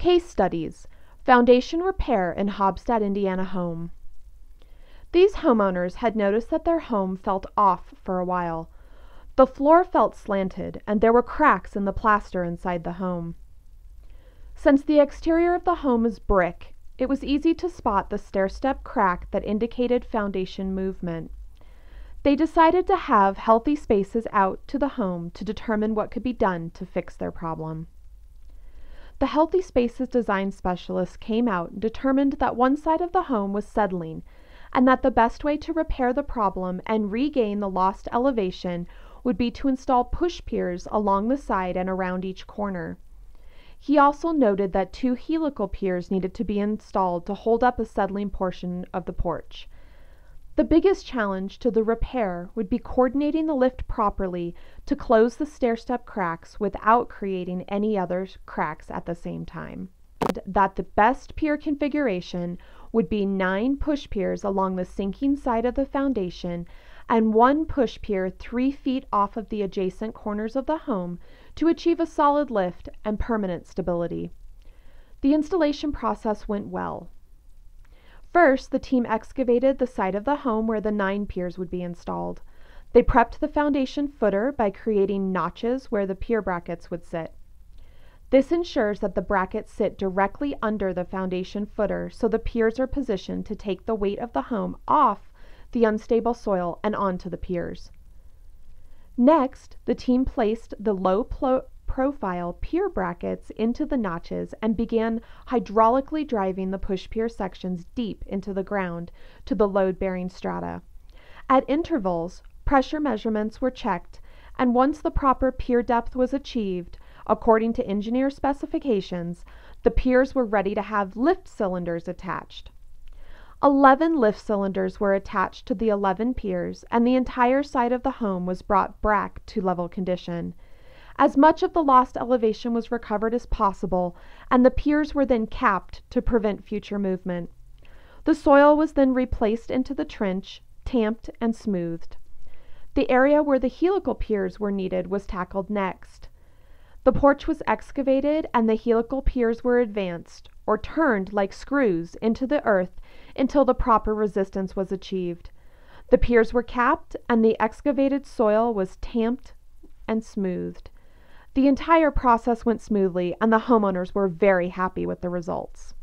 Case studies: foundation repair in Hobstadt, Indiana home. These homeowners had noticed that their home felt off for a while. The floor felt slanted, and there were cracks in the plaster inside the home. Since the exterior of the home is brick, it was easy to spot the stair-step crack that indicated foundation movement. They decided to have healthy spaces out to the home to determine what could be done to fix their problem. The Healthy Spaces design specialist came out and determined that one side of the home was settling, and that the best way to repair the problem and regain the lost elevation would be to install push piers along the side and around each corner. He also noted that 2 helical piers needed to be installed to hold up a settling portion of the porch. The biggest challenge to the repair would be coordinating the lift properly to close the stair-step cracks without creating any other cracks at the same time. That the best pier configuration would be 9 push piers along the sinking side of the foundation and 1 push pier 3 feet off of the adjacent corners of the home to achieve a solid lift and permanent stability. The installation process went well. First, the team excavated the side of the home where the 9 piers would be installed. They prepped the foundation footer by creating notches where the pier brackets would sit. This ensures that the brackets sit directly under the foundation footer, so the piers are positioned to take the weight of the home off the unstable soil and onto the piers. Next, the team placed the low-profile pier brackets into the notches and began hydraulically driving the push pier sections deep into the ground to the load-bearing strata. At intervals, pressure measurements were checked, and once the proper pier depth was achieved, according to engineer specifications, the piers were ready to have lift cylinders attached. 11 lift cylinders were attached to the 11 piers, and the entire side of the home was brought back to level condition. As much of the lost elevation was recovered as possible, and the piers were then capped to prevent future movement. The soil was then replaced into the trench, tamped, and smoothed. The area where the helical piers were needed was tackled next. The porch was excavated and the helical piers were advanced, or turned like screws, into the earth until the proper resistance was achieved. The piers were capped and the excavated soil was tamped and smoothed. The entire process went smoothly and the homeowners were very happy with the results.